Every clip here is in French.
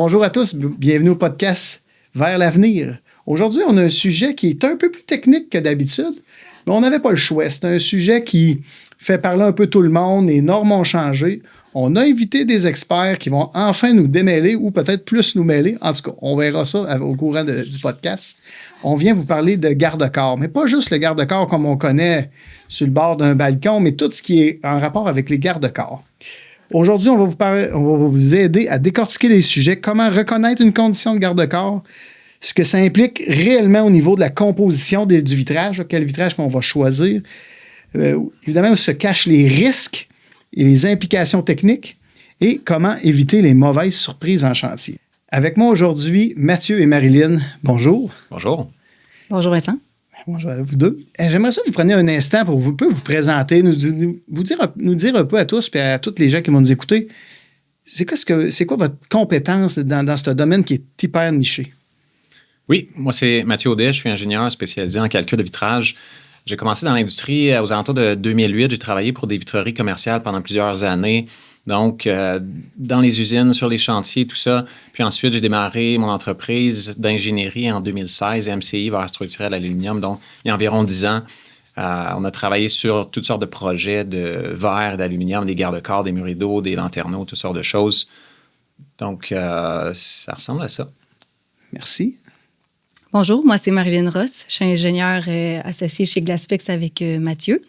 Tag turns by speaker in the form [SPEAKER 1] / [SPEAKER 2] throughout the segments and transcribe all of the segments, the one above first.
[SPEAKER 1] Bonjour à tous, bienvenue au podcast Vers l'avenir. Aujourd'hui, on a un sujet qui est un peu plus technique que d'habitude, mais on n'avait pas le choix. C'est un sujet qui fait parler un peu tout le monde, les normes ont changé. On a invité des experts qui vont enfin nous démêler ou peut-être plus nous mêler. En tout cas, on verra ça au courant du podcast. On vient vous parler de garde-corps, mais pas juste le garde-corps comme on connaît sur le bord d'un balcon, mais tout ce qui est en rapport avec les garde-corps. Aujourd'hui, on va vous aider à décortiquer les sujets, comment reconnaître une condition de garde-corps, ce que ça implique réellement au niveau de la composition du vitrage, quel vitrage qu'on va choisir. Évidemment, où se cachent les risques et les implications techniques et comment éviter les mauvaises surprises en chantier. Avec moi aujourd'hui, Mathieu et Marilyn. Bonjour.
[SPEAKER 2] Bonjour.
[SPEAKER 3] Bonjour Vincent.
[SPEAKER 1] Bonjour à vous deux. J'aimerais ça que vous preniez un instant pour vous présenter, nous dire un peu à tous et à tous les gens qui vont nous écouter, c'est quoi votre compétence dans ce domaine qui est hyper niché?
[SPEAKER 2] Oui, moi c'est Mathieu Audet, je suis ingénieur spécialisé en calcul de vitrage. J'ai commencé dans l'industrie aux alentours de 2008. J'ai travaillé pour des vitreries commerciales pendant plusieurs années. Donc, dans les usines, sur les chantiers, tout ça. Puis ensuite, j'ai démarré mon entreprise d'ingénierie en 2016, MCI, verre structurel aluminium. Donc, il y a environ 10 ans, on a travaillé sur toutes sortes de projets de verre, d'aluminium, des garde-corps, des murs rideaux, des lanterneaux, toutes sortes de choses. Donc, ça ressemble à ça.
[SPEAKER 1] Merci.
[SPEAKER 3] Bonjour, moi c'est Marilyn Ross. Je suis ingénieure associée chez Glassfix avec Mathieu.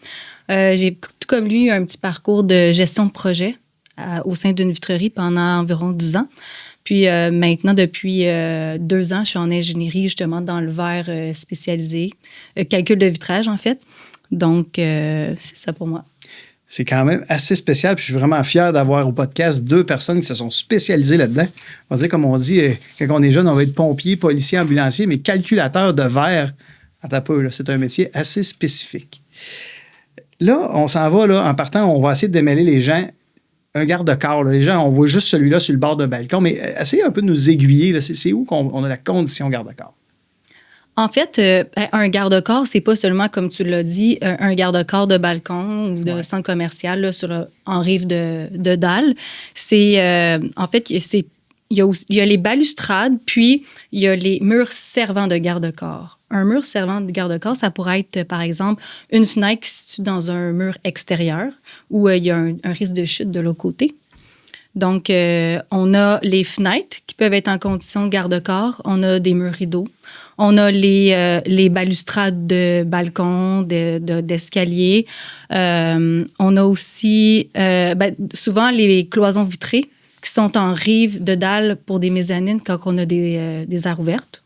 [SPEAKER 3] J'ai, tout comme lui, un petit parcours de gestion de projet au sein d'une vitrerie pendant environ 10 ans. Puis maintenant, depuis 2 ans, je suis en ingénierie justement dans le verre spécialisé, calcul de vitrage en fait. Donc, c'est ça pour moi.
[SPEAKER 1] C'est quand même assez spécial. Puis je suis vraiment fier d'avoir au podcast 2 personnes qui se sont spécialisées là-dedans. On va dire, comme on dit, quand on est jeune, on va être pompier, policier, ambulancier, mais calculateur de verre, attends un peu, là, c'est un métier assez spécifique. Là, on s'en va, là, en partant, on va essayer de démêler les gens. Un garde-corps, là, les gens, on voit juste celui-là sur le bord d'un balcon, mais essayez un peu de nous aiguiller. Là, c'est où qu'on a la condition garde-corps?
[SPEAKER 3] En fait, un garde-corps, c'est pas seulement, comme tu l'as dit, un garde-corps de balcon ou de centre commercial là, en rive de dalle. En fait, il y a les balustrades, puis il y a les murs servant de garde-corps. Un mur servant de garde-corps, ça pourrait être, par exemple, une fenêtre qui se situe dans un mur extérieur où il y a un risque de chute de l'autre côté. Donc, on a les fenêtres qui peuvent être en condition de garde-corps. On a des murs rideaux. On a les balustrades de balcon, d'escalier. On a aussi souvent les cloisons vitrées qui sont en rive de dalle pour des mezzanines quand on a des aires ouvertes.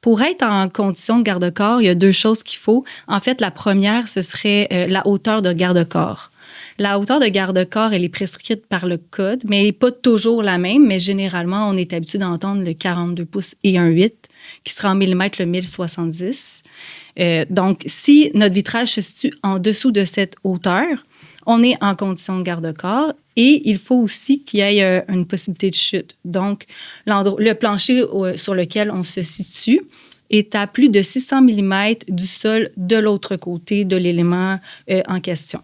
[SPEAKER 3] Pour être en condition de garde-corps, il y a 2 choses qu'il faut. En fait, la première, ce serait la hauteur de garde-corps. La hauteur de garde-corps, elle est prescrite par le code, mais elle n'est pas toujours la même. Mais généralement, on est habitué d'entendre le 42 pouces et un 8, qui sera en millimètres le 1070. Donc, si notre vitrage se situe en dessous de cette hauteur, on est en condition de garde-corps et il faut aussi qu'il y ait une possibilité de chute. Donc, le plancher sur lequel on se situe est à plus de 600 mm du sol de l'autre côté de l'élément en question.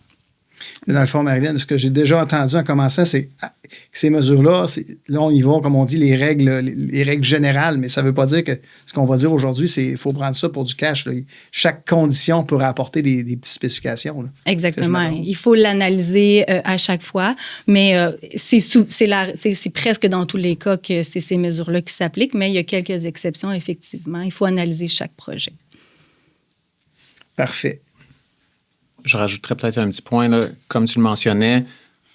[SPEAKER 1] Dans le fond, Marilyn, ce que j'ai déjà entendu en commençant, c'est que ces mesures-là, là, on y va, comme on dit, les règles générales, mais ça ne veut pas dire que ce qu'on va dire aujourd'hui, c'est qu'il faut prendre ça pour du cash. Là. Chaque condition peut apporter des petites spécifications. Là.
[SPEAKER 3] Exactement. Il faut l'analyser à chaque fois, mais c'est presque dans tous les cas que c'est ces mesures-là qui s'appliquent, mais il y a quelques exceptions, effectivement. Il faut analyser chaque projet.
[SPEAKER 1] Parfait.
[SPEAKER 2] Je rajouterais peut-être un petit point, là. Comme tu le mentionnais,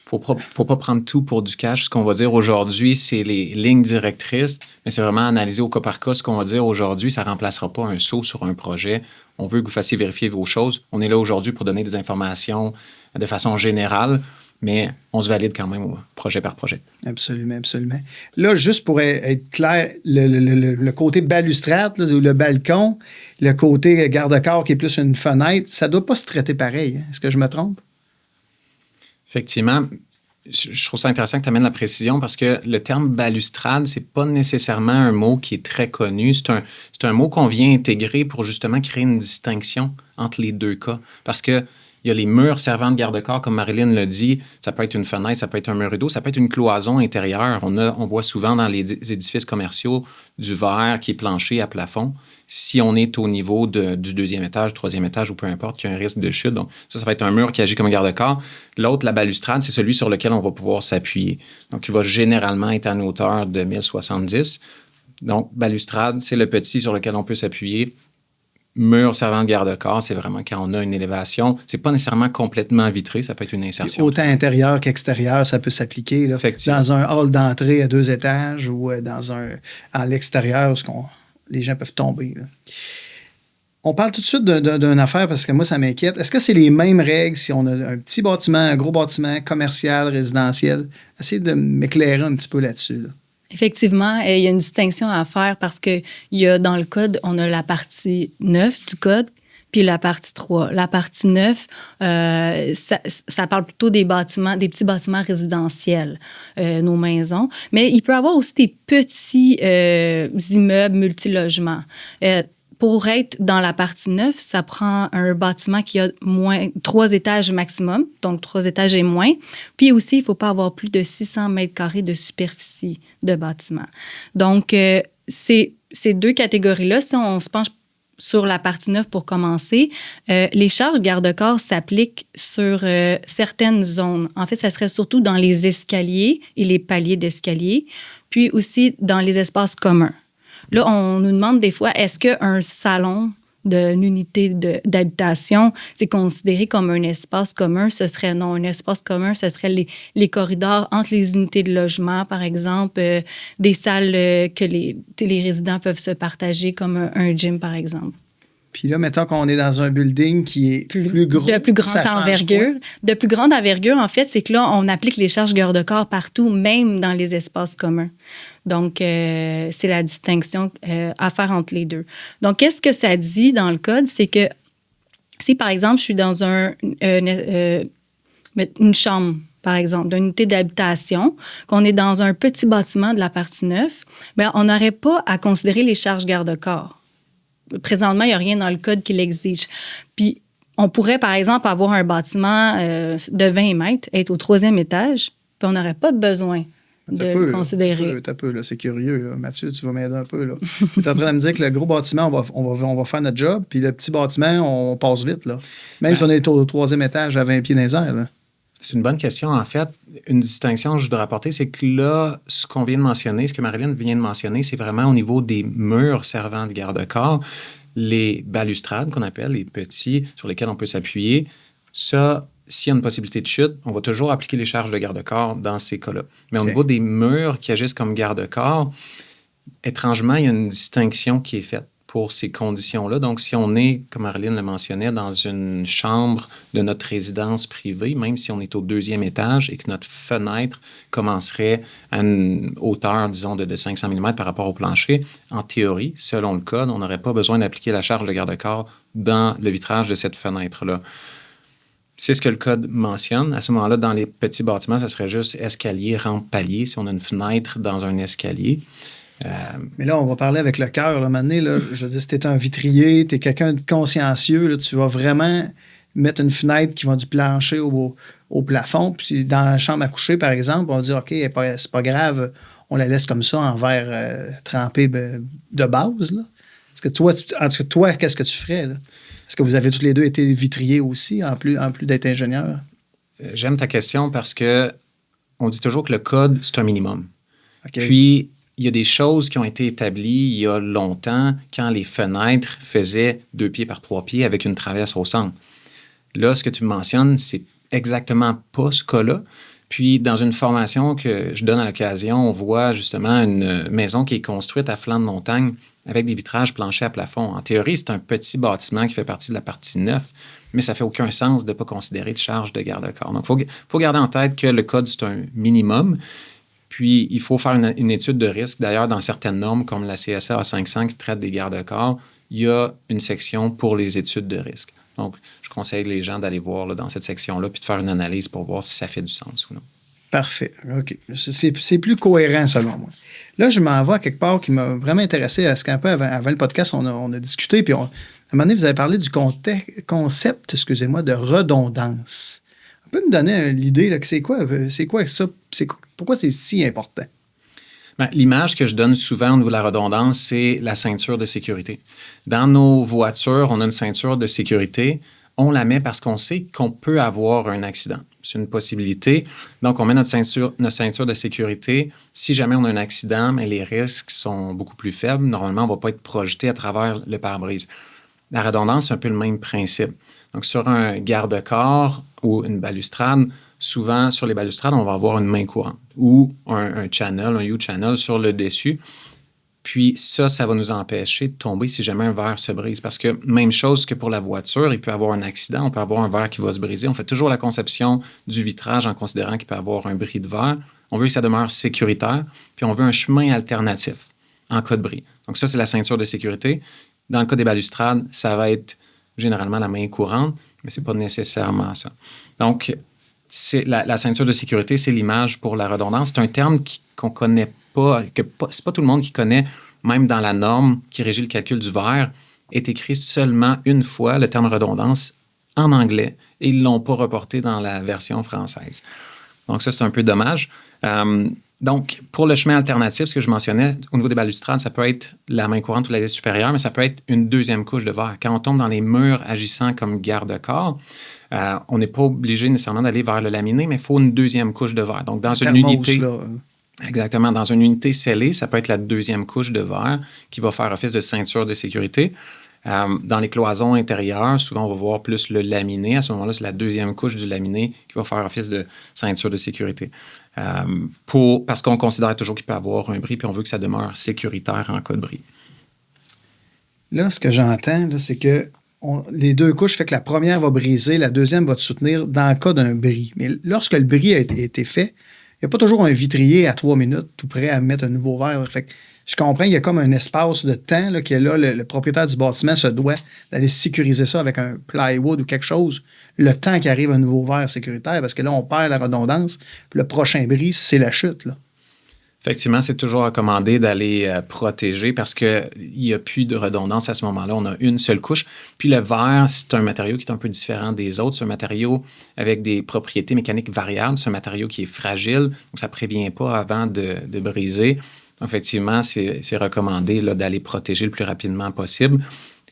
[SPEAKER 2] faut pas prendre tout pour du cash. Ce qu'on va dire aujourd'hui, c'est les lignes directrices, mais c'est vraiment analyser au cas par cas. Ce qu'on va dire aujourd'hui, ça ne remplacera pas un saut sur un projet. On veut que vous fassiez vérifier vos choses. On est là aujourd'hui pour donner des informations de façon générale, mais on se valide quand même projet par projet.
[SPEAKER 1] Absolument, absolument. Là, juste pour être clair, le côté balustrade, là, le balcon, le côté garde-corps qui est plus une fenêtre, ça ne doit pas se traiter pareil. Hein? Est-ce que je me trompe?
[SPEAKER 2] Effectivement, je trouve ça intéressant que tu amènes la précision parce que le terme balustrade, c'est pas nécessairement un mot qui est très connu. C'est un mot qu'on vient intégrer pour justement créer une distinction entre les 2 cas. Parce que Il y a les murs servant de garde-corps, comme Marilyn l'a dit. Ça peut être une fenêtre, ça peut être un mur rideau, ça peut être une cloison intérieure. On voit souvent dans les édifices commerciaux du verre qui est planché à plafond. Si on est au niveau du deuxième étage, troisième étage ou peu importe, qu'il y a un risque de chute. Donc, ça va être un mur qui agit comme un garde-corps. L'autre, la balustrade, c'est celui sur lequel on va pouvoir s'appuyer. Donc, il va généralement être à une hauteur de 1070. Donc, balustrade, c'est le petit sur lequel on peut s'appuyer. Mur servant de garde-corps, c'est vraiment quand on a une élévation. C'est pas nécessairement complètement vitré, ça peut être une insertion.
[SPEAKER 1] Autant intérieur qu'extérieur, ça peut s'appliquer. Là, dans un hall d'entrée à 2 étages ou à l'extérieur où les gens peuvent tomber. Là. On parle tout de suite d'une affaire parce que moi, ça m'inquiète. Est-ce que c'est les mêmes règles si on a un petit bâtiment, un gros bâtiment, commercial, résidentiel? Essayez de m'éclairer un petit peu là-dessus. Là.
[SPEAKER 3] Effectivement, il y a une distinction à faire parce que dans le code, on a la partie 9 du code puis la partie 3. La partie 9, ça parle plutôt des bâtiments, des petits bâtiments résidentiels, nos maisons. Mais il peut y avoir aussi des petits immeubles multilogements. Pour être dans la partie 9, ça prend un bâtiment qui a 3 étages maximum, donc 3 étages et moins. Puis aussi, il ne faut pas avoir plus de 600 mètres carrés de superficie de bâtiment. Donc, ces 2 catégories-là, si on se penche sur la partie 9 pour commencer, les charges garde-corps s'appliquent sur certaines zones. En fait, ça serait surtout dans les escaliers et les paliers d'escalier, puis aussi dans les espaces communs. Là, on nous demande des fois, est-ce qu'un salon d'une unité d'habitation, c'est considéré comme un espace commun? Ce serait non. Un espace commun, ce serait les corridors entre les unités de logement, par exemple, des salles que les résidents peuvent se partager, comme un gym, par exemple.
[SPEAKER 1] Puis là, mettons qu'on est dans un building qui est plus gros.
[SPEAKER 3] De plus grande envergure. De plus grande envergure, en fait, c'est que là, on applique les charges garde-corps partout, même dans les espaces communs. Donc, c'est la distinction à faire entre les deux. Donc, qu'est-ce que ça dit dans le code? C'est que si, par exemple, je suis dans une chambre, par exemple, d'une unité d'habitation, qu'on est dans un petit bâtiment de la partie 9, bien, on n'aurait pas à considérer les charges garde-corps. Présentement, il n'y a rien dans le code qui l'exige. Puis, on pourrait, par exemple, avoir un bâtiment de 20 mètres, être au 3e étage, puis on n'aurait pas besoin de le considérer.
[SPEAKER 1] T'as peu, là, c'est curieux. Là. Mathieu, tu vas m'aider un peu. Tu es en train de me dire que le gros bâtiment, on va faire notre job, puis le petit bâtiment, on passe vite. Là. Même si on est au 3e étage à 20 pieds dans les airs. Là.
[SPEAKER 2] C'est une bonne question. En fait, une distinction que je voudrais apporter, c'est que là, ce qu'on vient de mentionner, ce que Marilyn vient de mentionner, c'est vraiment au niveau des murs servant de garde-corps, les balustrades qu'on appelle, les petits sur lesquels on peut s'appuyer. Ça, s'il y a une possibilité de chute, on va toujours appliquer les charges de garde-corps dans ces cas-là. Mais au niveau des murs qui agissent comme garde-corps, étrangement, il y a une distinction qui est faite pour ces conditions-là. Donc, si on est, comme Marilyn le mentionnait, dans une chambre de notre résidence privée, même si on est au 2e étage et que notre fenêtre commencerait à une hauteur, disons, de 500 mm par rapport au plancher, en théorie, selon le code, on n'aurait pas besoin d'appliquer la charge de garde-corps dans le vitrage de cette fenêtre-là. C'est ce que le code mentionne. À ce moment-là, dans les petits bâtiments, ça serait juste escalier, rampe, palier, si on a une fenêtre dans un escalier.
[SPEAKER 1] Mais là, on va parler avec le cœur. Là, je veux dire, si tu es un vitrier, tu es quelqu'un de consciencieux, là, tu vas vraiment mettre une fenêtre qui va du plancher au plafond. Puis dans la chambre à coucher, par exemple, on va dire, OK, c'est pas grave, on la laisse comme ça en verre trempé de base. Là. Parce que toi, qu'est-ce que tu ferais? Là? Est-ce que vous avez tous les deux été vitriers aussi, en plus d'être ingénieurs?
[SPEAKER 2] J'aime ta question parce que on dit toujours que le code, c'est un minimum.
[SPEAKER 1] Okay.
[SPEAKER 2] Puis, il y a des choses qui ont été établies il y a longtemps quand les fenêtres faisaient 2 pieds par 3 pieds avec une traverse au centre. Là, ce que tu mentionnes, c'est exactement pas ce cas-là. Puis, dans une formation que je donne à l'occasion, on voit justement une maison qui est construite à flanc de montagne avec des vitrages planchers à plafond. En théorie, c'est un petit bâtiment qui fait partie de la partie 9, mais ça fait aucun sens de ne pas considérer de charge de garde-corps. Donc, il faut garder en tête que le code, c'est un minimum. Puis, il faut faire une étude de risque. D'ailleurs, dans certaines normes, comme la CSA A500 qui traite des garde-corps, il y a une section pour les études de risque. Donc, je conseille les gens d'aller voir là, dans cette section-là puis de faire une analyse pour voir si ça fait du sens ou non.
[SPEAKER 1] Parfait. OK. C'est plus cohérent, selon moi. Là, je m'en vais à quelque part qui m'a vraiment intéressé. Parce qu'un peu avant le podcast, on a discuté. Puis un moment donné, vous avez parlé du concept, excusez-moi, de redondance. Vous pouvez me donner l'idée, là, que c'est quoi ça? Pourquoi c'est si important?
[SPEAKER 2] Bien, l'image que je donne souvent au niveau de la redondance, c'est la ceinture de sécurité. Dans nos voitures, on a une ceinture de sécurité. On la met parce qu'on sait qu'on peut avoir un accident. C'est une possibilité. Donc, on met notre ceinture de sécurité. Si jamais on a un accident, mais les risques sont beaucoup plus faibles. Normalement, on ne va pas être projeté à travers le pare-brise. La redondance, c'est un peu le même principe. Donc, sur un garde-corps ou une balustrade, souvent, sur les balustrades, on va avoir une main courante ou un channel, un U-channel sur le dessus. Puis ça va nous empêcher de tomber si jamais un verre se brise. Parce que même chose que pour la voiture, il peut y avoir un accident, on peut avoir un verre qui va se briser. On fait toujours la conception du vitrage en considérant qu'il peut y avoir un bris de verre. On veut que ça demeure sécuritaire, puis on veut un chemin alternatif en cas de bris. Donc ça, c'est la ceinture de sécurité. Dans le cas des balustrades, ça va être généralement la main courante, mais ce n'est pas nécessairement ça. Donc, la ceinture de sécurité, c'est l'image pour la redondance. C'est un terme qu'on ne connaît pas, c'est pas tout le monde qui connaît, même dans la norme qui régit le calcul du verre, est écrit seulement une fois le terme redondance en anglais et ils ne l'ont pas reporté dans la version française. Donc ça, c'est un peu dommage. Donc, pour le chemin alternatif, ce que je mentionnais, au niveau des balustrades, ça peut être la main courante ou la lisse supérieure, mais ça peut être une deuxième couche de verre. Quand on tombe dans les murs agissant comme garde-corps, on n'est pas obligé nécessairement d'aller vers le laminé, mais il faut une deuxième couche de verre. Donc, dans une unité... Là. Exactement. Dans une unité scellée, ça peut être la deuxième couche de verre qui va faire office de ceinture de sécurité. Dans les cloisons intérieures, souvent, on va voir plus le laminé. À ce moment-là, c'est la deuxième couche du laminé qui va faire office de ceinture de sécurité. Parce qu'on considère toujours qu'il peut y avoir un bris, puis on veut que ça demeure sécuritaire en cas de bris.
[SPEAKER 1] Là, ce que j'entends, là, c'est que les deux couches fait que la première va briser, la deuxième va te soutenir dans le cas d'un bris. Mais lorsque le bris a été fait, il n'y a pas toujours un vitrier à 3 minutes tout prêt à mettre un nouveau verre. Fait que je comprends qu'il y a comme un espace de temps là, que là, le propriétaire du bâtiment se doit d'aller sécuriser ça avec un plywood ou quelque chose, le temps qu'arrive un nouveau verre sécuritaire, parce que là, on perd la redondance. Puis le prochain bris, c'est la chute. Là.
[SPEAKER 2] Effectivement, c'est toujours recommandé d'aller protéger parce qu'il n'y a plus de redondance à ce moment-là. On a une seule couche. Puis le verre, c'est un matériau qui est un peu différent des autres. C'est un matériau avec des propriétés mécaniques variables. C'est un matériau qui est fragile, donc ça ne prévient pas avant de briser. Donc, effectivement, c'est recommandé là, d'aller protéger le plus rapidement possible.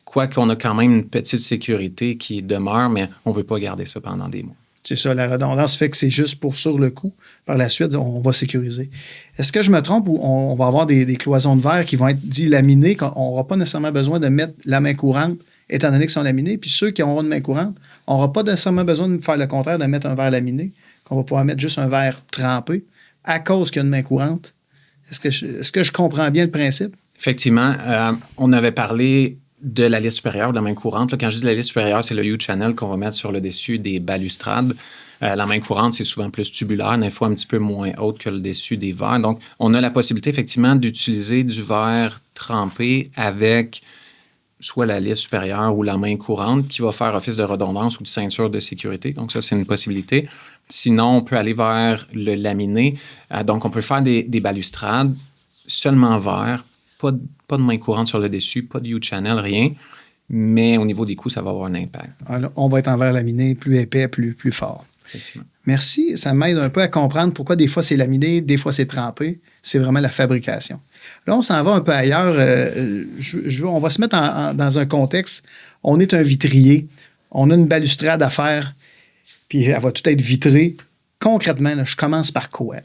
[SPEAKER 2] Quoiqu'on a quand même une petite sécurité qui demeure, mais on ne veut pas garder ça pendant des mois.
[SPEAKER 1] C'est ça, la redondance fait que c'est juste pour sur le coup. Par la suite, on va sécuriser. Est-ce que je me trompe ou on va avoir des cloisons de verre qui vont être dit laminées, qu'on n'aura pas nécessairement besoin de mettre la main courante, étant donné qu'ils sont laminés, puis ceux qui auront une main courante, on n'aura pas nécessairement besoin de faire le contraire, de mettre un verre laminé, qu'on va pouvoir mettre juste un verre trempé, à cause qu'il y a une main courante. Est-ce que je comprends bien le principe?
[SPEAKER 2] Effectivement, on avait parlé de la lisse supérieure, de la main courante. Là, quand je dis la lisse supérieure, c'est le U-channel qu'on va mettre sur le dessus des balustrades. La main courante, c'est souvent plus tubulaire, des fois un petit peu moins haute que le dessus des verres. Donc, on a la possibilité, effectivement, d'utiliser du verre trempé avec soit la lisse supérieure ou la main courante qui va faire office de redondance ou de ceinture de sécurité. Donc, ça, c'est une possibilité. Sinon, on peut aller vers le laminé. Donc, on peut faire des balustrades seulement verre, pas de main courante sur le dessus, pas de U-channel, rien. Mais au niveau des coûts, ça va avoir un impact. Alors,
[SPEAKER 1] on va être en verre laminé, plus épais, plus fort.
[SPEAKER 2] Effectivement.
[SPEAKER 1] Merci. Ça m'aide un peu à comprendre pourquoi des fois c'est laminé, des fois c'est trempé. C'est vraiment la fabrication. Là, on s'en va un peu ailleurs. On va se mettre dans un contexte. On est un vitrier. On a une balustrade à faire. Puis elle va tout être vitrée. Concrètement, là, je commence par quoi?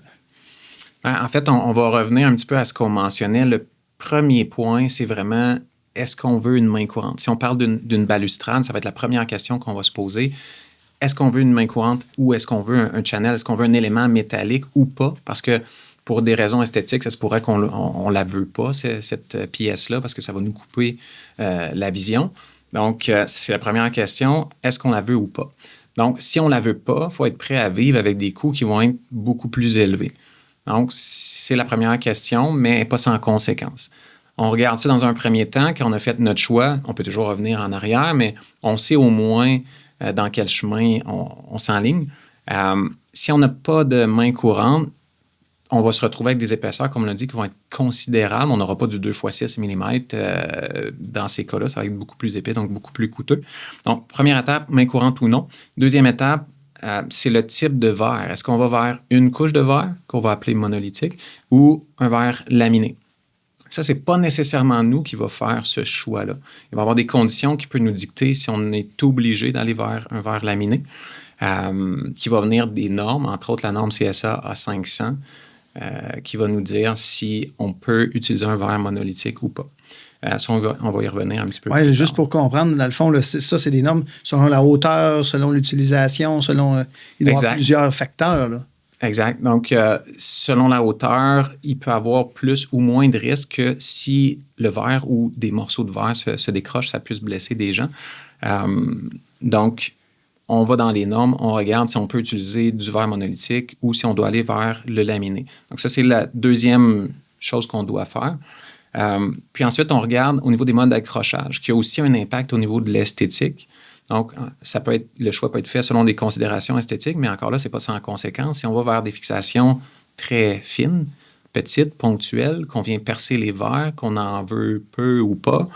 [SPEAKER 1] Là?
[SPEAKER 2] En fait, on va revenir un petit peu à ce qu'on mentionnait. Le premier point, c'est vraiment, est-ce qu'on veut une main courante? Si on parle d'une balustrade, ça va être la première question qu'on va se poser. Est-ce qu'on veut une main courante ou est-ce qu'on veut un channel? Est-ce qu'on veut un élément métallique ou pas? Parce que pour des raisons esthétiques, ça se pourrait qu'on ne la veut pas, cette pièce-là, parce que ça va nous couper la vision. Donc, c'est la première question. Est-ce qu'on la veut ou pas? Donc, si on ne la veut pas, il faut être prêt à vivre avec des coûts qui vont être beaucoup plus élevés. Donc, c'est la première question, mais pas sans conséquence. On regarde ça dans un premier temps. Quand on a fait notre choix, on peut toujours revenir en arrière, mais on sait au moins dans quel chemin on s'enligne. Si on n'a pas de main courante, on va se retrouver avec des épaisseurs, comme on l'a dit, qui vont être considérables. On n'aura pas du 2x6 mm. Dans ces cas-là, ça va être beaucoup plus épais, donc beaucoup plus coûteux. Donc, première étape, main courante ou non. Deuxième étape, c'est le type de verre. Est-ce qu'on va vers une couche de verre, qu'on va appeler monolithique, ou un verre laminé? Ça, ce n'est pas nécessairement nous qui va faire ce choix-là. Il va y avoir des conditions qui peuvent nous dicter si on est obligé d'aller vers un verre laminé, qui va venir des normes, entre autres la norme CSA A500, qui va nous dire si on peut utiliser un verre monolithique ou pas. Ça, on va y revenir un petit peu.
[SPEAKER 1] Oui, juste pour comprendre, dans le fond, là, ça, c'est des normes selon la hauteur, selon l'utilisation, selon. Il doit y avoir plusieurs facteurs. Là.
[SPEAKER 2] Exact. Donc, selon la hauteur, il peut avoir plus ou moins de risques que si le verre ou des morceaux de verre se décrochent, ça puisse blesser des gens. Donc, on va dans les normes, on regarde si on peut utiliser du verre monolithique ou si on doit aller vers le laminé. Donc, ça, c'est la deuxième chose qu'on doit faire. Puis ensuite, on regarde au niveau des modes d'accrochage, qui a aussi un impact au niveau de l'esthétique. Donc, le choix peut être fait selon des considérations esthétiques, mais encore là, ce n'est pas sans conséquence. Si on va vers des fixations très fines, petites, ponctuelles, qu'on vient percer les verres, qu'on en veut peu ou pas,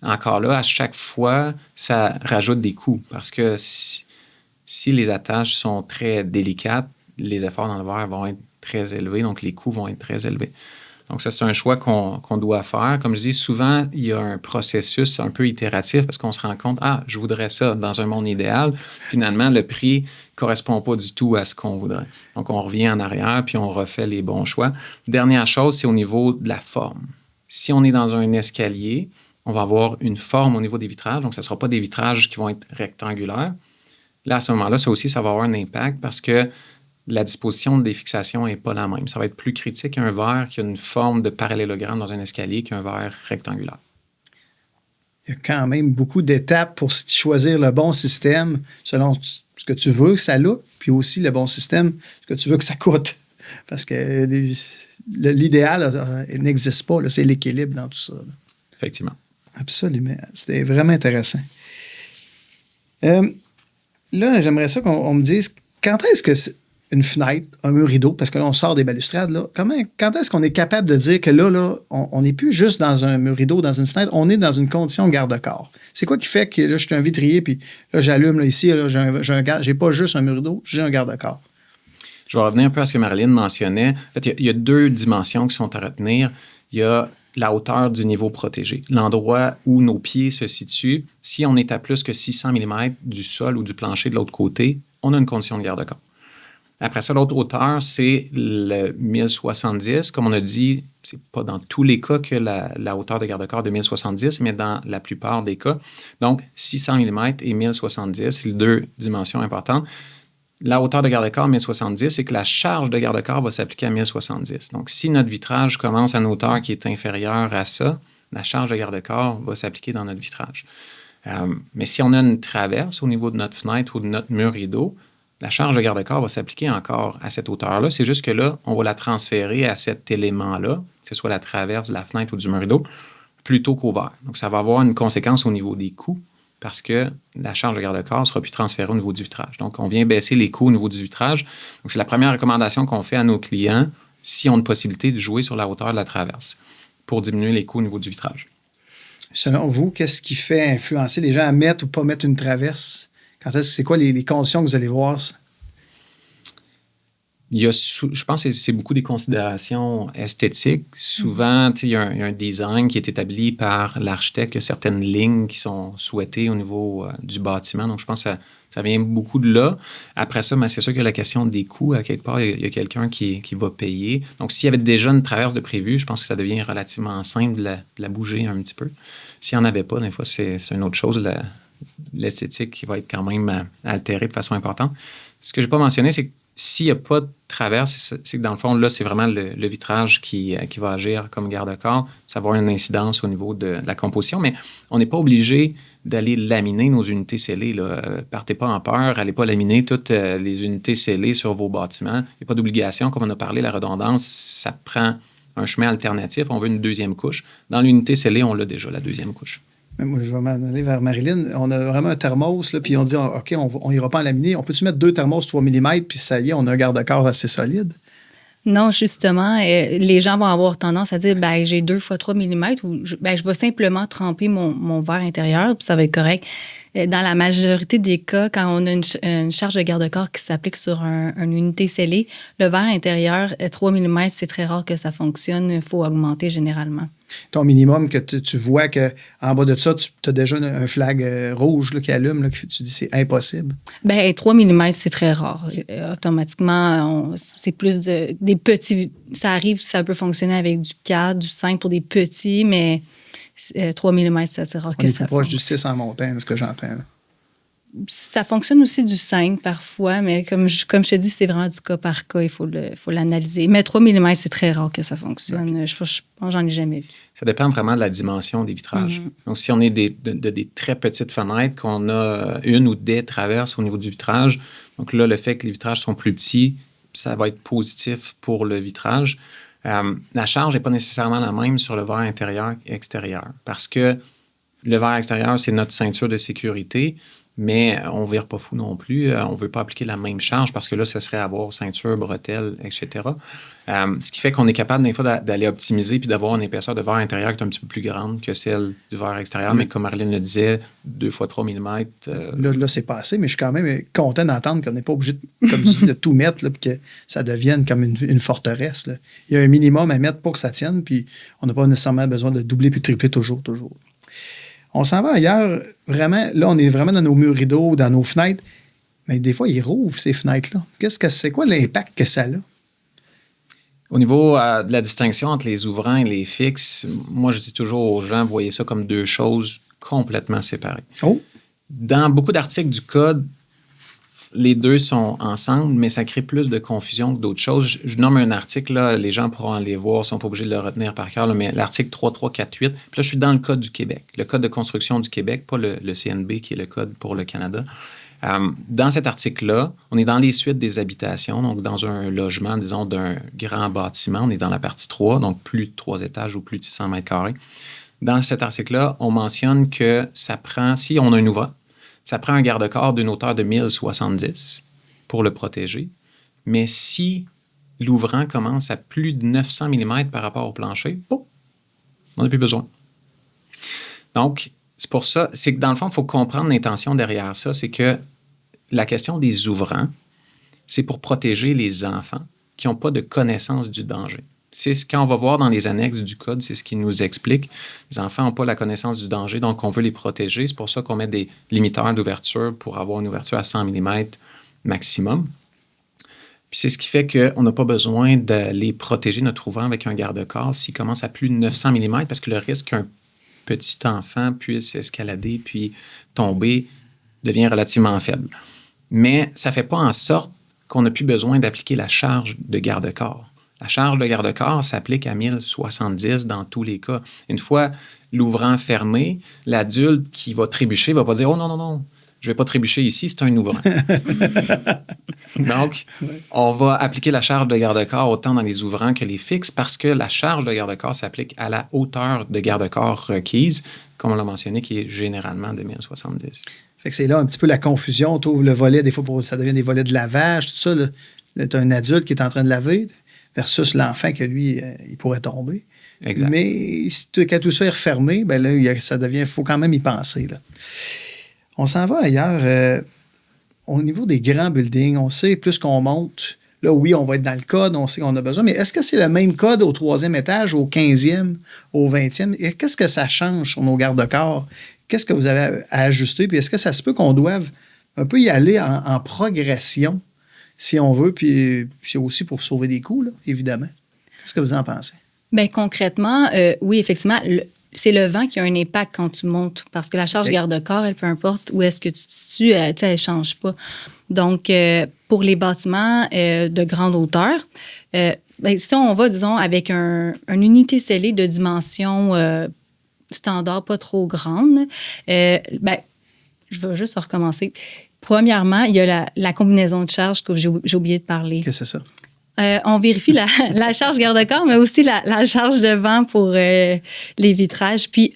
[SPEAKER 2] encore là, à chaque fois, ça rajoute des coûts. Parce que si les attaches sont très délicates, les efforts dans le verre vont être très élevés, donc les coûts vont être très élevés. Donc, ça, c'est un choix qu'on doit faire. Comme je dis, souvent, il y a un processus un peu itératif parce qu'on se rend compte, je voudrais ça dans un monde idéal. Finalement, le prix ne correspond pas du tout à ce qu'on voudrait. Donc, on revient en arrière puis on refait les bons choix. Dernière chose, c'est au niveau de la forme. Si on est dans un escalier, on va avoir une forme au niveau des vitrages. Donc, ce ne sera pas des vitrages qui vont être rectangulaires. Là, à ce moment-là, ça aussi, ça va avoir un impact parce que la disposition des fixations n'est pas la même. Ça va être plus critique qu'un verre qui a une forme de parallélogramme dans un escalier qu'un verre rectangulaire.
[SPEAKER 1] Il y a quand même beaucoup d'étapes pour choisir le bon système selon ce que tu veux que ça look, puis aussi le bon système, ce que tu veux que ça coûte. Parce que l'idéal n'existe pas. Là, c'est l'équilibre dans tout ça. Là.
[SPEAKER 2] Effectivement.
[SPEAKER 1] Absolument. C'était vraiment intéressant. Là, j'aimerais ça qu'on me dise quand est-ce que une fenêtre, un mur rideau, parce que là, on sort des balustrades, là, quand est-ce qu'on est capable de dire que là on n'est plus juste dans un mur rideau, dans une fenêtre, on est dans une condition garde-corps? C'est quoi qui fait que là, je suis un vitrier, puis là, j'allume là, ici, là, j'ai pas juste un mur rideau, j'ai un garde-corps?
[SPEAKER 2] Je vais revenir un peu à ce que Marilyn mentionnait. En fait, il y a deux dimensions qui sont à retenir. Il y a la hauteur du niveau protégé, l'endroit où nos pieds se situent. Si on est à plus que 600 mm du sol ou du plancher de l'autre côté, on a une condition de garde-corps. Après ça, l'autre hauteur, c'est le 1070. Comme on a dit, ce n'est pas dans tous les cas que la hauteur de garde-corps de 1070, mais dans la plupart des cas. Donc, 600 mm et 1070, c'est les deux dimensions importantes. La hauteur de garde-corps 1070, c'est que la charge de garde-corps va s'appliquer à 1070. Donc, si notre vitrage commence à une hauteur qui est inférieure à ça, la charge de garde-corps va s'appliquer dans notre vitrage. Mais si on a une traverse au niveau de notre fenêtre ou de notre mur rideau, la charge de garde-corps va s'appliquer encore à cette hauteur-là. C'est juste que là, on va la transférer à cet élément-là, que ce soit la traverse de la fenêtre ou du mur rideau, plutôt qu'au verre. Donc, ça va avoir une conséquence au niveau des coûts parce que la charge de garde-corps ne sera plus transférée au niveau du vitrage. Donc, on vient baisser les coûts au niveau du vitrage. Donc, c'est la première recommandation qu'on fait à nos clients si on a une possibilité de jouer sur la hauteur de la traverse pour diminuer les coûts au niveau du vitrage.
[SPEAKER 1] Selon vous, qu'est-ce qui fait influencer les gens à mettre ou pas mettre une traverse? C'est quoi les conditions que vous allez voir?
[SPEAKER 2] Je pense que c'est beaucoup des considérations esthétiques. Souvent, il y a un design qui est établi par l'architecte. Il y a certaines lignes qui sont souhaitées au niveau du bâtiment. Donc, je pense que ça vient beaucoup de là. Après ça, c'est sûr qu'il y a la question des coûts. À quelque part, il y a quelqu'un qui va payer. Donc, s'il y avait déjà une traverse de prévu, je pense que ça devient relativement simple de la bouger un petit peu. S'il n'y en avait pas, des fois, c'est une autre chose. L'esthétique qui va être quand même altérée de façon importante. Ce que je n'ai pas mentionné, c'est que s'il n'y a pas de traverse, c'est que dans le fond, là, c'est vraiment le vitrage qui va agir comme garde-corps. Ça va avoir une incidence au niveau de la composition, mais on n'est pas obligé d'aller laminer nos unités scellées. Là. Partez pas en peur, allez pas laminer toutes les unités scellées sur vos bâtiments. Il n'y a pas d'obligation, comme on a parlé, la redondance, ça prend un chemin alternatif. On veut une deuxième couche. Dans l'unité scellée, on l'a déjà, la deuxième couche.
[SPEAKER 1] Moi, je vais m'en aller vers Marilyn. On a vraiment un thermos, là, puis on dit, OK, on n'ira pas en laminé. On peut-tu mettre 2 thermos 3 mm, puis ça y est, on a un garde-corps assez solide?
[SPEAKER 3] Non, justement, les gens vont avoir tendance à dire, ben j'ai 2 fois 3 mm ou je vais simplement tremper mon verre intérieur, puis ça va être correct. Dans la majorité des cas, quand on a une charge de garde-corps qui s'applique sur une unité scellée, le verre intérieur, 3 mm, c'est très rare que ça fonctionne. Il faut augmenter généralement.
[SPEAKER 1] Ton minimum que tu vois qu'en bas de ça, tu as déjà un flag rouge là, qui allume, là, que tu dis c'est impossible.
[SPEAKER 3] Ben 3 mm, c'est très rare. Automatiquement, c'est plus des petits. Ça arrive, ça peut fonctionner avec du 4, du 5 pour des petits, mais 3 mm, c'est assez rare que ça fonctionne.
[SPEAKER 1] On est plus proche du 6 en montagne, ce que j'entends. Là.
[SPEAKER 3] Ça fonctionne aussi du 5 parfois, mais comme je te dis, c'est vraiment du cas par cas. Il faut l'analyser. Mais 3 mm, c'est très rare que ça fonctionne. Okay. Je pense que j'en ai jamais vu.
[SPEAKER 2] Ça dépend vraiment de la dimension des vitrages. Donc, si on est des très petites fenêtres, qu'on a une ou des traverses au niveau du vitrage, donc là, le fait que les vitrages sont plus petits, ça va être positif pour le vitrage. La charge n'est pas nécessairement la même sur le verre intérieur et extérieur parce que le verre extérieur, c'est notre ceinture de sécurité. Mais on ne vire pas fou non plus. On ne veut pas appliquer la même charge parce que là, ce serait avoir ceinture, bretelle, etc. Ce qui fait qu'on est capable, des fois, d'aller optimiser puis d'avoir une épaisseur de verre intérieur qui est un petit peu plus grande que celle du verre extérieur. Mais comme Marilyn le disait, 2 fois 3 mm.
[SPEAKER 1] Là, c'est pas assez, mais je suis quand même content d'entendre qu'on n'est pas obligé, comme tu dis, de tout mettre puis que ça devienne comme une forteresse. Là. Il y a un minimum à mettre pour que ça tienne, puis on n'a pas nécessairement besoin de doubler puis tripler toujours. On s'en va ailleurs, vraiment. Là, on est vraiment dans nos murs rideaux, dans nos fenêtres. Mais des fois, ils rouvrent ces fenêtres-là. C'est quoi l'impact que ça a?
[SPEAKER 2] Au niveau de la distinction entre les ouvrants et les fixes, moi, je dis toujours aux gens, voyez ça comme 2 choses complètement séparées.
[SPEAKER 1] Oh.
[SPEAKER 2] Dans beaucoup d'articles du Code, les 2 sont ensemble, mais ça crée plus de confusion que d'autres choses. Je nomme un article, là, les gens pourront aller voir, ils ne sont pas obligés de le retenir par cœur, là, mais l'article 3348, puis là, je suis dans le Code du Québec, le Code de construction du Québec, pas le CNB qui est le Code pour le Canada. Dans cet article-là, on est dans les suites des habitations, donc dans un logement, disons, d'un grand bâtiment, on est dans la partie 3, donc plus de 3 étages ou plus de 600 mètres carrés. Dans cet article-là, on mentionne que ça prend, si on a un ouvrant, ça prend un garde-corps d'une hauteur de 1070 pour le protéger. Mais si l'ouvrant commence à plus de 900 mm par rapport au plancher, on n'a plus besoin. Donc, c'est pour ça, c'est que dans le fond, il faut comprendre l'intention derrière ça. C'est que la question des ouvrants, c'est pour protéger les enfants qui n'ont pas de connaissance du danger. C'est ce qu'on va voir dans les annexes du Code, c'est ce qui nous explique. Les enfants n'ont pas la connaissance du danger, donc on veut les protéger. C'est pour ça qu'on met des limiteurs d'ouverture pour avoir une ouverture à 100 mm maximum. Puis c'est ce qui fait qu'on n'a pas besoin d'aller protéger notre ouvrant avec un garde-corps s'il commence à plus de 900 mm parce que le risque qu'un petit enfant puisse escalader puis tomber devient relativement faible. Mais ça ne fait pas en sorte qu'on n'a plus besoin d'appliquer la charge de garde-corps. La charge de garde-corps s'applique à 1070 dans tous les cas. Une fois l'ouvrant fermé, l'adulte qui va trébucher ne va pas dire « Oh non, je ne vais pas trébucher ici, c'est un ouvrant. » Donc, on va appliquer la charge de garde-corps autant dans les ouvrants que les fixes parce que la charge de garde-corps s'applique à la hauteur de garde-corps requise, comme on l'a mentionné, qui est généralement de 1070.
[SPEAKER 1] Fait que c'est là un petit peu la confusion. Tu ouvres le volet, des fois, ça devient des volets de lavage, tout ça. Tu as un adulte qui est en train de laver versus l'enfant que lui, il pourrait tomber.
[SPEAKER 2] Exact.
[SPEAKER 1] Mais quand tout ça est refermé, ben là, ça devient, il faut quand même y penser. Là. On s'en va ailleurs. Au niveau des grands buildings, on sait, plus qu'on monte, là, oui, on va être dans le code, on sait qu'on a besoin, mais est-ce que c'est le même code au 3e étage, au 15e, au 20e? Et qu'est-ce que ça change sur nos garde-corps? Qu'est-ce que vous avez à ajuster? Puis est-ce que ça se peut qu'on doive un peu y aller en progression, si on veut, puis c'est aussi pour sauver des coûts, là, évidemment. Qu'est-ce que vous en pensez?
[SPEAKER 3] Bien, concrètement, oui, effectivement, c'est le vent qui a un impact quand tu montes, parce que la charge garde-corps, elle, peu importe où est-ce que tu te situes, elle ne change pas. Donc, pour les bâtiments de grande hauteur, bien, si on va, disons, avec une unité scellée de dimension standard, pas trop grande, bien, je vais juste recommencer. Premièrement, il y a la combinaison de charges que j'ai oublié de parler.
[SPEAKER 1] Qu'est-ce que c'est ça?
[SPEAKER 3] On vérifie la charge garde-corps, mais aussi la charge de vent pour les vitrages. Puis,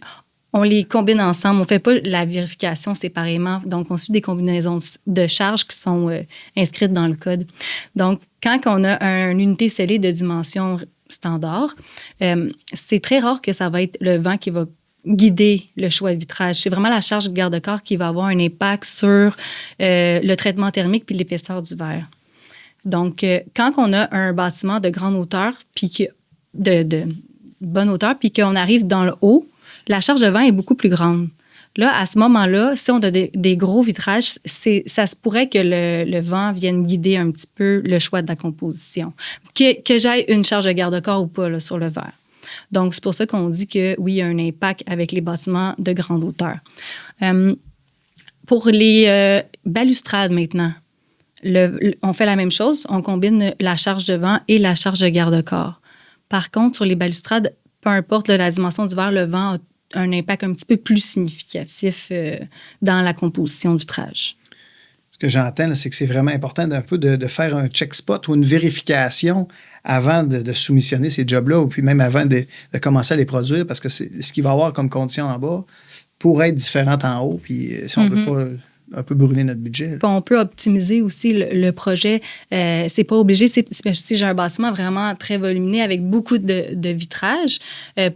[SPEAKER 3] On les combine ensemble. On ne fait pas la vérification séparément. Donc, on suit des combinaisons de charges qui sont inscrites dans le code. Donc, quand on a une unité scellée de dimension standard, c'est très rare que ça va être le vent qui va guider le choix de vitrage. C'est vraiment la charge de garde-corps qui va avoir un impact sur le traitement thermique puis l'épaisseur du verre. Donc, quand on a un bâtiment de grande hauteur, puis de bonne hauteur, puis qu'on arrive dans le haut, la charge de vent est beaucoup plus grande. Là, à ce moment-là, si on a des gros vitrages, ça se pourrait que le vent vienne guider un petit peu le choix de la composition. Que j'aille une charge de garde-corps ou pas là, sur le verre. Donc, c'est pour ça qu'on dit que oui, il y a un impact avec les bâtiments de grande hauteur. Pour les balustrades maintenant, on fait la même chose. On combine la charge de vent et la charge de garde-corps. Par contre, sur les balustrades, peu importe la dimension du verre, le vent a un impact un petit peu plus significatif dans la composition du vitrage.
[SPEAKER 1] Ce que j'entends, là, c'est que c'est vraiment important d'un peu de faire un check spot ou une vérification avant de soumissionner ces jobs-là ou puis même avant de commencer à les produire parce que c'est ce qu'il va y avoir comme condition en bas pourrait être différent en haut. Puis si on ne veut pas un peu brûler notre budget.
[SPEAKER 3] Puis on peut optimiser aussi le projet. C'est pas obligé. Si j'ai un bâtiment vraiment très volumineux avec beaucoup de vitrage,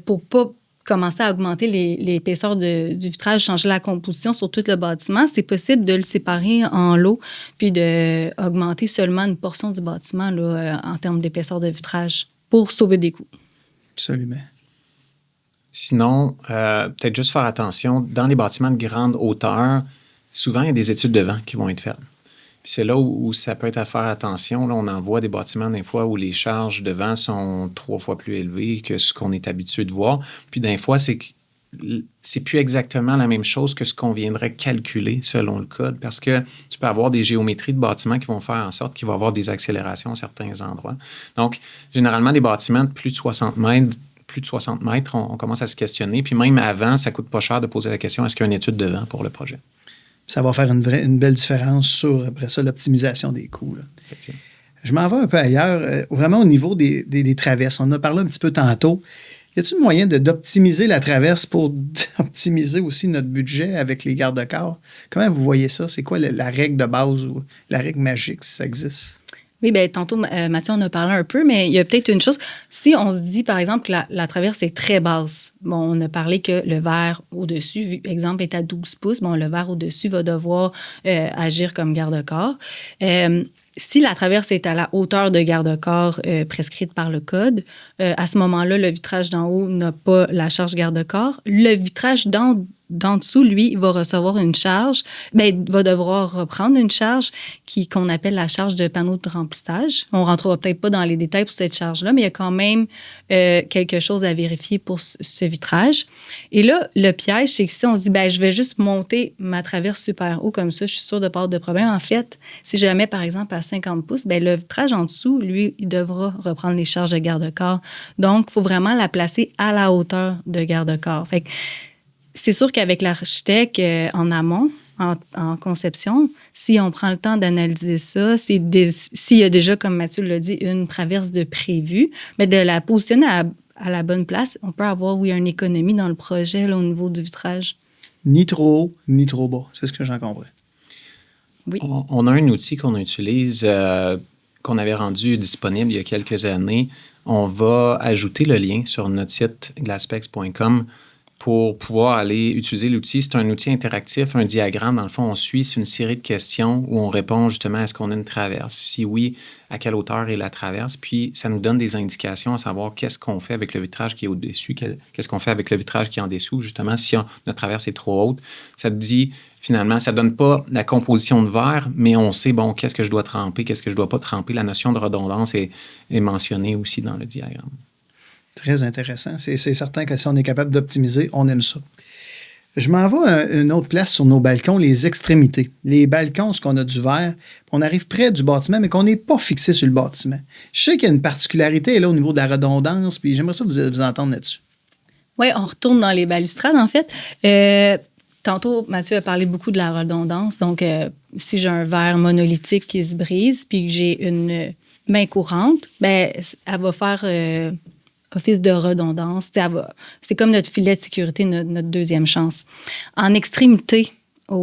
[SPEAKER 3] pour pas commencer à augmenter l'épaisseur du vitrage, changer la composition sur tout le bâtiment, c'est possible de le séparer en lots puis d'augmenter seulement une portion du bâtiment là, en termes d'épaisseur de vitrage pour sauver des coûts.
[SPEAKER 1] Absolument.
[SPEAKER 2] Sinon, peut-être juste faire attention, dans les bâtiments de grande hauteur, souvent, il y a des études de vent qui vont être faites. Puis c'est là où ça peut être à faire attention. Là, on en voit des bâtiments, des fois, où les charges de vent sont 3 fois plus élevées que ce qu'on est habitué de voir. Puis des fois, c'est plus exactement la même chose que ce qu'on viendrait calculer selon le code, parce que tu peux avoir des géométries de bâtiments qui vont faire en sorte qu'il va y avoir des accélérations à certains endroits. Donc, généralement, des bâtiments de plus de 60 mètres, on commence à se questionner. Puis même avant, ça ne coûte pas cher de poser la question, est-ce qu'il y a une étude de vent pour le projet?
[SPEAKER 1] Ça va faire une belle différence sur, après ça, l'optimisation des coûts. Là. Je m'en vais un peu ailleurs, vraiment au niveau des traverses. On en a parlé un petit peu tantôt. Y a-t-il moyen d'optimiser la traverse pour optimiser aussi notre budget avec les garde-corps? Comment vous voyez ça? C'est quoi la règle de base ou la règle magique, si ça existe?
[SPEAKER 3] Oui, bien, tantôt, Mathieu en a parlé un peu, mais il y a peut-être une chose. Si on se dit, par exemple, que la traverse est très basse, bon, on a parlé que le verre au-dessus, exemple, est à 12 pouces, bon, le verre au-dessus va devoir agir comme garde-corps. Si la traverse est à la hauteur de garde-corps prescrite par le code, à ce moment-là, le vitrage d'en haut n'a pas la charge garde-corps. Le vitrage d'en dessous, lui, il va recevoir une charge, bien, il va devoir reprendre une charge qu'on appelle la charge de panneau de remplissage. On ne rentrera peut-être pas dans les détails pour cette charge-là, mais il y a quand même quelque chose à vérifier pour ce vitrage. Et là, le piège, c'est que si on se dit, bien, je vais juste monter ma traverse super haut comme ça, je suis sûre de pas avoir de problème. En fait, si je la mets, par exemple, à 50 pouces, bien, le vitrage en dessous, lui, il devra reprendre les charges de garde-corps. Donc, il faut vraiment la placer à la hauteur de garde-corps. Fait que, c'est sûr qu'avec l'architecte en amont, en conception, si on prend le temps d'analyser ça, s'il y a déjà, comme Mathieu l'a dit, une traverse de prévu, mais de la positionner à la bonne place, on peut avoir, oui, une économie dans le projet là, au niveau du vitrage.
[SPEAKER 1] Ni trop haut, ni trop bas. C'est ce que j'en comprends.
[SPEAKER 3] Oui.
[SPEAKER 2] On a un outil qu'on utilise, qu'on avait rendu disponible il y a quelques années. On va ajouter le lien sur notre site glasspex.com pour pouvoir aller utiliser l'outil. C'est un outil interactif, un diagramme. Dans le fond, on suit une série de questions où on répond justement à est-ce qu'on a une traverse. Si oui, à quelle hauteur est la traverse. Puis, ça nous donne des indications à savoir qu'est-ce qu'on fait avec le vitrage qui est au-dessus, qu'est-ce qu'on fait avec le vitrage qui est en dessous. Justement, si notre traverse est trop haute, ça te dit, finalement, ça ne donne pas la composition de verre, mais on sait, bon, qu'est-ce que je dois tremper, qu'est-ce que je ne dois pas tremper. La notion de redondance est mentionnée aussi dans le diagramme.
[SPEAKER 1] Très intéressant. C'est certain que si on est capable d'optimiser, on aime ça. Je m'en vais à une autre place sur nos balcons, les extrémités. Les balcons, ce qu'on a du verre, on arrive près du bâtiment, mais qu'on n'est pas fixé sur le bâtiment. Je sais qu'il y a une particularité là au niveau de la redondance, puis j'aimerais ça vous entendre là-dessus.
[SPEAKER 3] Oui, on retourne dans les balustrades, en fait. Tantôt, Mathieu a parlé beaucoup de la redondance. Donc, si j'ai un verre monolithique qui se brise, puis que j'ai une main courante, bien, elle va faire office de redondance. C'est comme notre filet de sécurité, notre deuxième chance. En extrémité,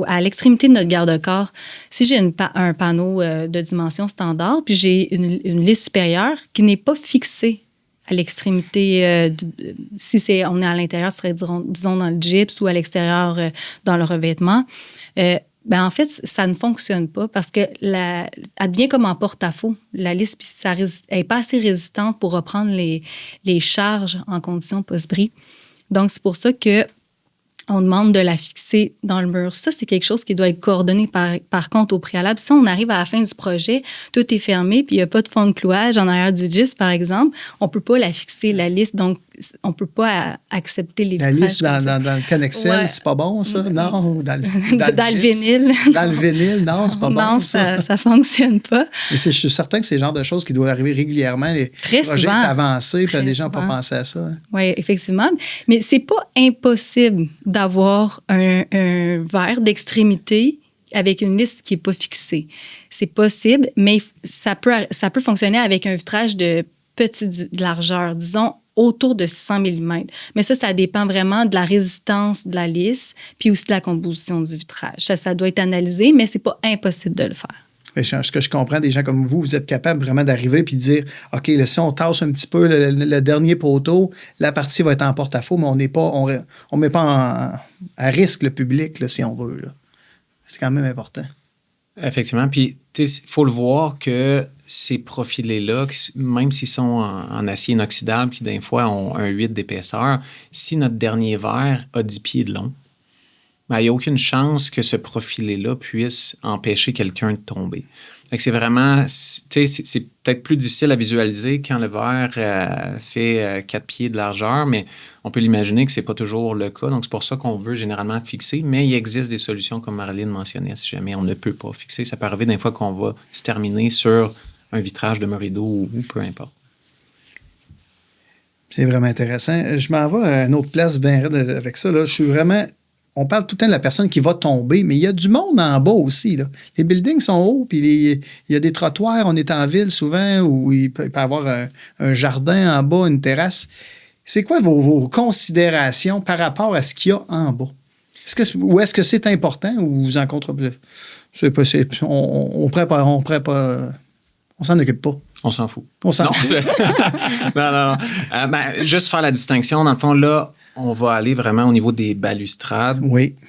[SPEAKER 3] à l'extrémité de notre garde-corps, si j'ai un panneau de dimension standard, puis j'ai une lisse supérieure qui n'est pas fixée à l'extrémité, si on est à l'intérieur, ce serait, disons, dans le gypse ou à l'extérieur, dans le revêtement, en fait, ça ne fonctionne pas parce que elle devient comme en porte-à-faux. La lisse, elle n'est pas assez résistante pour reprendre les charges en conditions post-bris. Donc, c'est pour ça que on demande de la fixer dans le mur. Ça, c'est quelque chose qui doit être coordonné par contre au préalable. Si on arrive à la fin du projet, tout est fermé, puis il n'y a pas de fond de clouage en arrière du gypse, par exemple, on ne peut pas la fixer, la lisse. Donc, on ne peut pas accepter les
[SPEAKER 1] La lisse dans le Connexel, c'est pas bon, ça? Non, dans le
[SPEAKER 3] vinyle.
[SPEAKER 1] Dans le vinyle, non, c'est pas bon.
[SPEAKER 3] Non, ça ne fonctionne pas.
[SPEAKER 1] Mais je suis certain que c'est le genre de choses qui doivent arriver régulièrement. Les
[SPEAKER 3] Très
[SPEAKER 1] projets
[SPEAKER 3] souvent.
[SPEAKER 1] avancés, puis les gens n'ont pas pensé à ça. Hein.
[SPEAKER 3] Oui, effectivement. Mais c'est pas impossible d'avoir un verre d'extrémité avec une lisse qui n'est pas fixée. C'est possible, mais ça peut fonctionner avec un vitrage de petite largeur, disons autour de 600 mm. Mais ça dépend vraiment de la résistance de la lisse, puis aussi de la composition du vitrage. Ça doit être analysé, mais c'est pas impossible de le faire.
[SPEAKER 1] Ce que je comprends, des gens comme vous êtes capables vraiment d'arriver puis de dire, OK, là, si on tasse un petit peu le dernier poteau, la partie va être en porte-à-faux, mais on met pas à risque le public, là, si on veut. Là. C'est quand même important.
[SPEAKER 2] Effectivement. Puis, il faut le voir que ces profilés-là, même s'ils sont en acier inoxydable, qui des fois ont un 8 d'épaisseur, si notre dernier verre a 10 pieds de long, il n'y a aucune chance que ce profilé-là puisse empêcher quelqu'un de tomber. C'est vraiment, c'est peut-être plus difficile à visualiser quand le verre fait 4 pieds de largeur, mais on peut l'imaginer que ce n'est pas toujours le cas. Donc, c'est pour ça qu'on veut généralement fixer, mais il existe des solutions, comme Marilyn mentionnait, si jamais on ne peut pas fixer. Ça peut arriver des fois qu'on va se terminer sur un vitrage de rideau ou peu importe.
[SPEAKER 1] C'est vraiment intéressant. Je m'en vais à une autre place bien raide avec ça. Là. Je suis vraiment... On parle tout le temps de la personne qui va tomber, mais il y a du monde en bas aussi. Là. Les buildings sont hauts, puis il y a des trottoirs. On est en ville souvent où il peut y avoir un jardin en bas, une terrasse. C'est quoi vos considérations par rapport à ce qu'il y a en bas? Ou est-ce que c'est important ou vous en contre... C'est pas, on s'en occupe pas.
[SPEAKER 2] On s'en fout.
[SPEAKER 1] On s'en fout.
[SPEAKER 2] Non. Juste faire la distinction, dans le fond, là, on va aller vraiment au niveau des balustrades,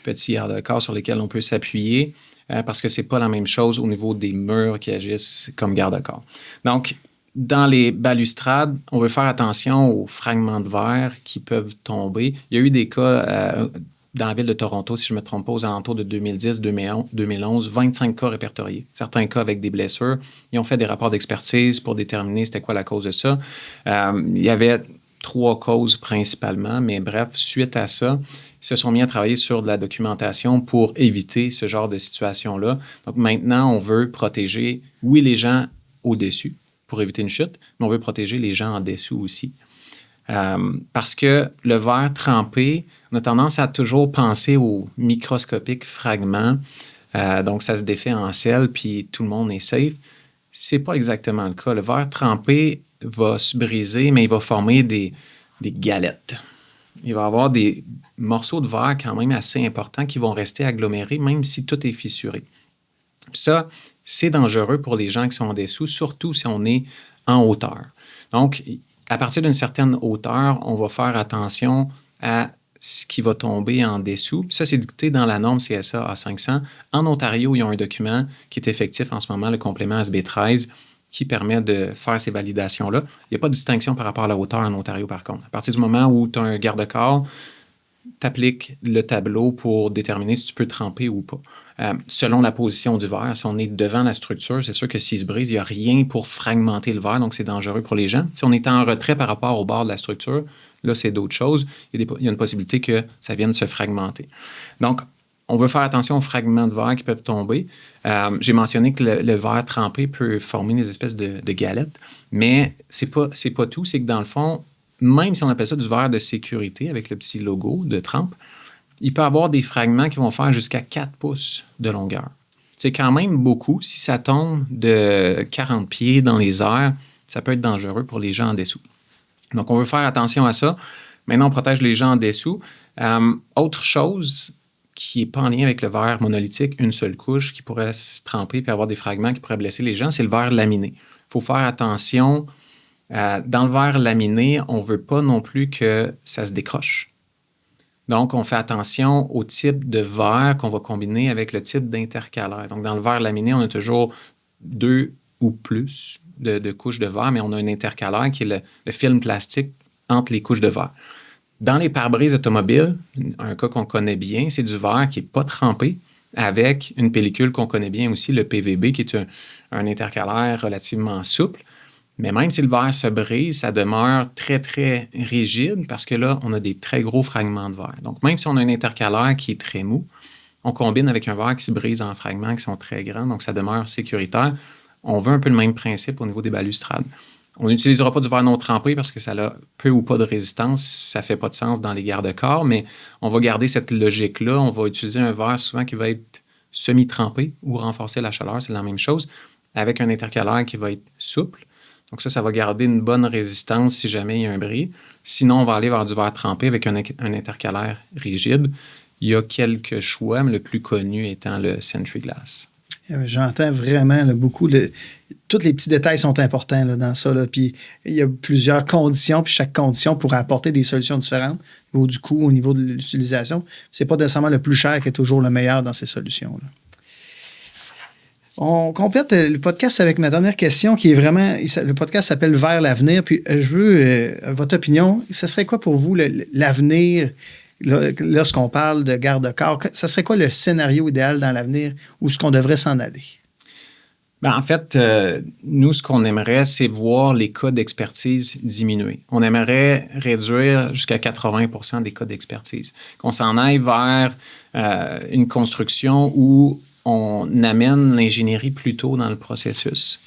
[SPEAKER 2] petits garde-corps sur lesquels on peut s'appuyer, parce que c'est pas la même chose au niveau des murs qui agissent comme garde-corps. Donc, dans les balustrades, on veut faire attention aux fragments de verre qui peuvent tomber. Il y a eu des cas dans la ville de Toronto, si je ne me trompe pas, aux alentours de 2010, 2011, 25 cas répertoriés. Certains cas avec des blessures. Ils ont fait des rapports d'expertise pour déterminer c'était quoi la cause de ça. Il y avait 3 causes principalement, mais bref, suite à ça, ils se sont mis à travailler sur de la documentation pour éviter ce genre de situation-là. Donc maintenant, on veut protéger, les gens au-dessus pour éviter une chute, mais on veut protéger les gens en dessous aussi. Parce que le verre trempé, on a tendance à toujours penser aux microscopiques fragments. Donc, ça se défait en sel, puis tout le monde est safe. C'est pas exactement le cas. Le verre trempé va se briser, mais il va former des galettes. Il va y avoir des morceaux de verre quand même assez importants qui vont rester agglomérés, même si tout est fissuré. Puis ça, c'est dangereux pour les gens qui sont en dessous, surtout si on est en hauteur. Donc, à partir d'une certaine hauteur, on va faire attention à ce qui va tomber en dessous. Ça, c'est dicté dans la norme CSA A500. En Ontario, ils ont un document qui est effectif en ce moment, le complément SB13, qui permet de faire ces validations-là. Il n'y a pas de distinction par rapport à la hauteur en Ontario, par contre. À partir du moment où tu as un garde-corps, tu appliques le tableau pour déterminer si tu peux tremper ou pas. Selon la position du verre, si on est devant la structure, c'est sûr que s'il se brise, il n'y a rien pour fragmenter le verre, donc c'est dangereux pour les gens. Si on est en retrait par rapport au bord de la structure, là, c'est d'autres choses. Il y a une possibilité que ça vienne se fragmenter. Donc, on veut faire attention aux fragments de verre qui peuvent tomber. J'ai mentionné que le verre trempé peut former des espèces de galettes, mais c'est pas tout. C'est que dans le fond, même si on appelle ça du verre de sécurité avec le petit logo de trempe, il peut y avoir des fragments qui vont faire jusqu'à 4 pouces de longueur. C'est quand même beaucoup. Si ça tombe de 40 pieds dans les airs, ça peut être dangereux pour les gens en dessous. Donc, on veut faire attention à ça. Maintenant, on protège les gens en dessous. Autre chose qui n'est pas en lien avec le verre monolithique, une seule couche, qui pourrait se tremper puis avoir des fragments qui pourraient blesser les gens, c'est le verre laminé. Il faut faire attention. Dans le verre laminé, on ne veut pas non plus que ça se décroche. Donc, on fait attention au type de verre qu'on va combiner avec le type d'intercalaire. Donc, dans le verre laminé, on a toujours 2 ou plus de couches de verre, mais on a un intercalaire qui est le film plastique entre les couches de verre. Dans les pare-brises automobiles, un cas qu'on connaît bien, c'est du verre qui n'est pas trempé avec une pellicule qu'on connaît bien aussi, le PVB, qui est un intercalaire relativement souple. Mais même si le verre se brise, ça demeure très, très rigide parce que là, on a des très gros fragments de verre. Donc, même si on a un intercalaire qui est très mou, on combine avec un verre qui se brise en fragments qui sont très grands, donc ça demeure sécuritaire. On veut un peu le même principe au niveau des balustrades. On n'utilisera pas du verre non trempé parce que ça a peu ou pas de résistance. Ça ne fait pas de sens dans les garde-corps, mais on va garder cette logique-là. On va utiliser un verre souvent qui va être semi-trempé ou renforcer la chaleur, c'est la même chose, avec un intercalaire qui va être souple. Donc ça va garder une bonne résistance si jamais il y a un bris. Sinon, on va aller vers du verre trempé avec un intercalaire rigide. Il y a quelques choix, mais le plus connu étant le Sentry Glass.
[SPEAKER 1] J'entends vraiment là, beaucoup de... Tous les petits détails sont importants là, dans ça. Là. Puis il y a plusieurs conditions, puis chaque condition pourrait apporter des solutions différentes au niveau du coût, au niveau de l'utilisation. C'est pas nécessairement le plus cher qui est toujours le meilleur dans ces solutions-là. On complète le podcast avec ma dernière question qui est vraiment... Le podcast s'appelle « Vers l'avenir ». Puis je veux votre opinion. Ce serait quoi pour vous l'avenir lorsqu'on parle de garde-corps? Ça serait quoi le scénario idéal dans l'avenir où est-ce qu'on devrait s'en aller?
[SPEAKER 2] Bien, en fait, nous, ce qu'on aimerait, c'est voir les cas d'expertise diminuer. On aimerait réduire jusqu'à 80% des cas d'expertise. Qu'on s'en aille vers une construction où on amène l'ingénierie plus tôt dans le processus.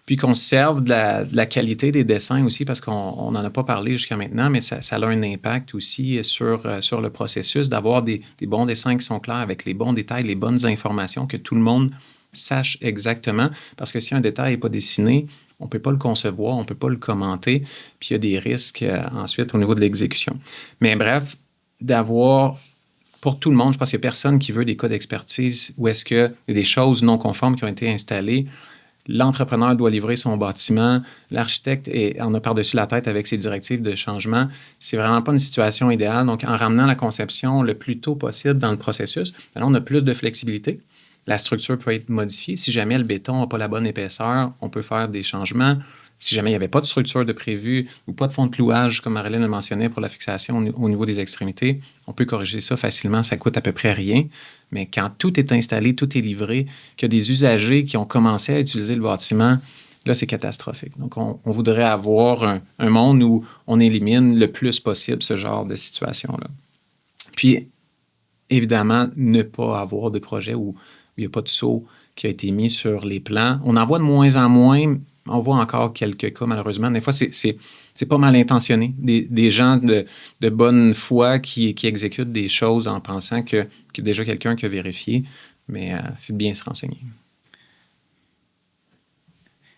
[SPEAKER 2] Puis qu'on se serve de la qualité des dessins aussi, parce qu'on n'en a pas parlé jusqu'à maintenant, mais ça a un impact aussi sur le processus, d'avoir des bons dessins qui sont clairs avec les bons détails, les bonnes informations, que tout le monde sache exactement. Parce que si un détail n'est pas dessiné, on ne peut pas le concevoir, on ne peut pas le commenter, puis il y a des risques ensuite au niveau de l'exécution. Mais bref, d'avoir... Pour tout le monde, je pense qu'il n'y a personne qui veut des cas d'expertise où est-ce qu'il y a des choses non conformes qui ont été installées. L'entrepreneur doit livrer son bâtiment. L'architecte en a par-dessus la tête avec ses directives de changement. C'est vraiment pas une situation idéale. Donc, en ramenant la conception le plus tôt possible dans le processus, là, on a plus de flexibilité. La structure peut être modifiée. Si jamais le béton n'a pas la bonne épaisseur, on peut faire des changements. Si jamais il n'y avait pas de structure de prévu ou pas de fond de clouage, comme Marilyn le mentionnait, pour la fixation au niveau des extrémités, on peut corriger ça facilement. Ça coûte à peu près rien. Mais quand tout est installé, tout est livré, qu'il y a des usagers qui ont commencé à utiliser le bâtiment, là, c'est catastrophique. Donc, on voudrait avoir un monde où on élimine le plus possible ce genre de situation-là. Puis, évidemment, ne pas avoir de projet où il n'y a pas de saut qui a été mis sur les plans. On en voit de moins en moins. On voit encore quelques cas, malheureusement. Des fois, c'est pas mal intentionné. Des gens de bonne foi qui exécutent des choses en pensant qu'il y a déjà quelqu'un qui a vérifié. Mais c'est de bien se renseigner.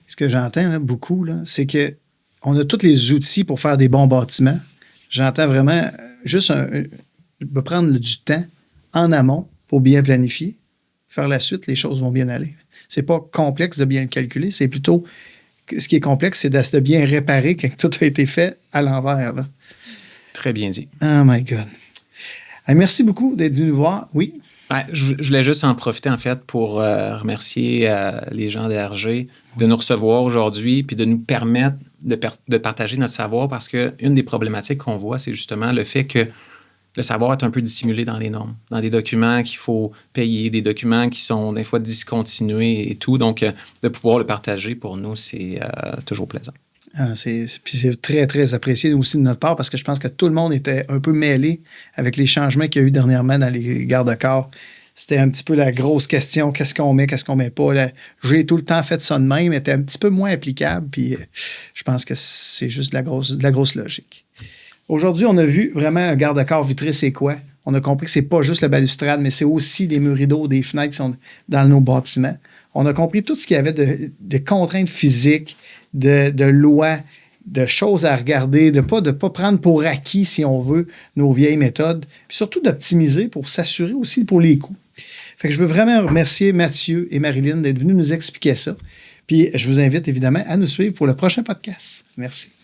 [SPEAKER 1] Ce que j'entends là, beaucoup, là, c'est qu'on a tous les outils pour faire des bons bâtiments. J'entends vraiment juste prendre du temps en amont pour bien planifier. Par la suite, les choses vont bien aller. C'est pas complexe de bien le calculer, c'est plutôt... Ce qui est complexe, c'est de bien réparer quand tout a été fait à l'envers. Là.
[SPEAKER 2] Très bien dit.
[SPEAKER 1] Oh my God. Merci beaucoup d'être venu nous voir. Oui?
[SPEAKER 2] Je voulais juste en profiter, en fait, pour remercier les gens d'RG de nous recevoir aujourd'hui puis de nous permettre de partager notre savoir, parce qu'une des problématiques qu'on voit, c'est justement le fait que le savoir est un peu dissimulé dans les normes, dans des documents qu'il faut payer, des documents qui sont des fois discontinués et tout. Donc, de pouvoir le partager, pour nous, c'est toujours plaisant.
[SPEAKER 1] Puis c'est très, très apprécié aussi de notre part, parce que je pense que tout le monde était un peu mêlé avec les changements qu'il y a eu dernièrement dans les garde-corps. C'était un petit peu la grosse question, qu'est-ce qu'on met pas. Là, j'ai tout le temps fait ça de même, était un petit peu moins applicable, puis je pense que c'est juste de la grosse logique. Aujourd'hui, on a vu vraiment un garde-corps vitré, c'est quoi? On a compris que c'est pas juste le balustrade, mais c'est aussi des murs rideaux, des fenêtres qui sont dans nos bâtiments. On a compris tout ce qu'il y avait de contraintes physiques, de lois de choses à regarder, de pas prendre pour acquis, si on veut, nos vieilles méthodes, puis surtout d'optimiser pour s'assurer aussi pour les coûts. Fait que je veux vraiment remercier Mathieu et Marilyn d'être venus nous expliquer ça. Puis je vous invite évidemment à nous suivre pour le prochain podcast. Merci.